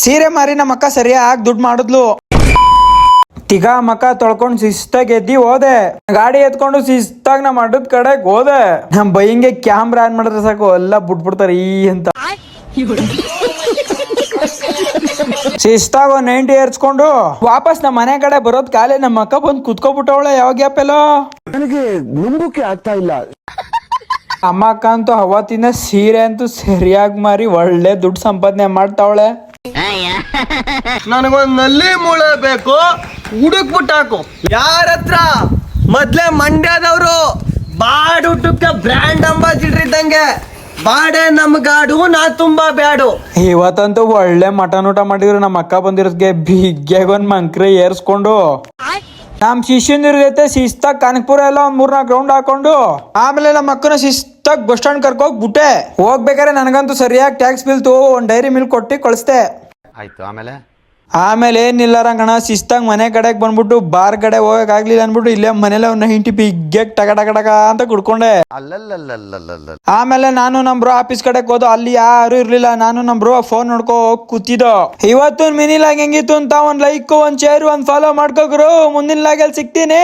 ಸೀರೆ ಮಾರಿ ನಮ್ಮ ಅಕ್ಕ ಸರಿಯಾಗಿ ದುಡ್ಡು ಮಾಡಿದ್ಲು. ತಿಗ ಮಕ್ಕ ತೊಳ್ಕೊಂಡ್ ಶಿಸ್ತಾಗಿ ಎದ್ದಿ ಹೋದೆ. ಗಾಡಿ ಎತ್ಕೊಂಡು ಶಿಸ್ತಾಗಿ ನಾ ಮಠದ ಕಡೆಗೆ ಹೋದೆ. ನಮ್ ಬೈಂಗೆ ಕ್ಯಾಮ್ರಾ ಆನ್ ಮಾಡಿದ್ರೆ ಸಾಕು ಎಲ್ಲ ಬಿಟ್ಬಿಡ್ತಾರೆ ಈ ಅಂತ. ಶಿಸ್ತಾಗ 90 ಏರ್ಸ್ಕೊಂಡು ವಾಪಸ್ ನಮ್ಮ ಮನೆ ಕಡೆ ಬರೋದ್ ಕಾಲೇ ನಮ್ಮ ಅಕ್ಕ ಬಂದು ಕುತ್ಕೊಬಿಟ್ಟವಳೆ. ಯಾವ ಗ್ಯಾಪ್ ಎಲ್ಲೋ ನನಗೆ ನಂಬುಕೆ ಆಗ್ತಾ ಇಲ್ಲ. ಅಮ್ಮ ಅಕ್ಕ ಅಂತೂ ಅವತ್ತಿನ ಸೀರೆ ಅಂತೂ ಸರಿಯಾಗಿ ಮಾರಿ ಒಳ್ಳೆ ದುಡ್ಡು ಸಂಪಾದನೆ ಮಾಡ್ತಾವಳೆ. ನನಗೊಂದ್ ನಲ್ಲಿ ಮೂಳೆ ಬೇಕು, ಹುಡುಕ್ಬಿಟ್ಟಾಕು. ಯಾರ ಹತ್ರ? ಮೊದ್ಲೇ ಮಂಡ್ಯದವ್ರು ಬಾಡುಟಕ್ಕೆ ಬ್ರ್ಯಾಂಡ್ ಅಂಬಾಸಿಡರ್ ಇದ್ದಂಗೆ. ಬಾಡೆ ನಮ್ಗಾಡು, ನಾ ತುಂಬಾ ಬ್ಯಾಡು. ಇವತ್ತಂತೂ ಒಳ್ಳೆ ಮಟನ್ ಊಟ ಮಾಡಿದ್ರು. ನಮ್ಮ ಅಕ್ಕ ಬಂದಿರೋದ್ಗೆ ಬಿಗ್ಗೆಗೊಂದ್ ಮಂಕ್ರಿ ಏರ್ಸ್ಕೊಂಡು ನಮ್ ಶಿಷ್ಯಂದಿರ ಜೊತೆ ಶಿಸ್ತಾಗ ಕನಕಪುರ ಎಲ್ಲ ಒಂದ್ 3-4 ರೌಂಡ್ ಹಾಕೊಂಡು ಆಮೇಲೆ ನಮ್ಮ ಅಕ್ಕನ ಶಿಸ್ತಾಗ ಬಸ್ ಸ್ಟ್ಯಾಂಡ್ ಕರ್ಕೋಗ್ಬಿಟ್ಟೆ. ಹೋಗ್ಬೇಕಾದ್ರೆ ನನಗಂತೂ ಸರಿಯಾಗಿ ಟ್ಯಾಕ್ಸ್ ಬೀಳ್ತು. ಒಂದ್ ಡೈರಿ ಮಿಲ್ಕ್ ಕೊಟ್ಟು ಕಳಿಸ್ದೆ. ಆಯ್ತು. ಆಮೇಲೆ ಏನಿಲ್ಲ ರಂಗಣ, ಶಿಸ್ತಾಗ ಮನೆ ಕಡೆಗೆ ಬಂದ್ಬಿಟ್ಟು ಬಾರ್ ಕಡೆ ಹೋಗಕ್ ಆಗ್ಲಿಲ್ಲ ಅನ್ಬಿಟ್ಟು ಇಲ್ಲೇ ಮನೇಲೆ ಒಂದು 90 ಬಿಗ್ಗೆ ಟಕ ಟಕ ಟಕ ಅಂತ ಕುಡ್ಕೊಂಡೆ. ಆಮೇಲೆ ನಾನು ನಮ್ ಬ್ರೋ ಆಫೀಸ್ ಕಡೆಗೆ ಹೋದ. ಅಲ್ಲಿ ಯಾರು ಇರ್ಲಿಲ್ಲ. ನಾನು ನಮ್ ಬ್ರೋ ಫೋನ್ ನೋಡ್ಕೋ ಕೂತಿದ್ದೋ. ಇವತ್ತು ಮಿನಿ ಲಾಗ್ ಹೆಂಗಿತ್ತು ಅಂತ ಒಂದ್ ಲೈಕ್, ಒಂದ್ ಶೇರ್, ಒಂದ್ ಫಾಲೋ ಮಾಡ್ಕೋಗ್ರು. ಮುಂದಿನ ಲಾಗಲ್ಲಿ ಸಿಗ್ತೀನಿ.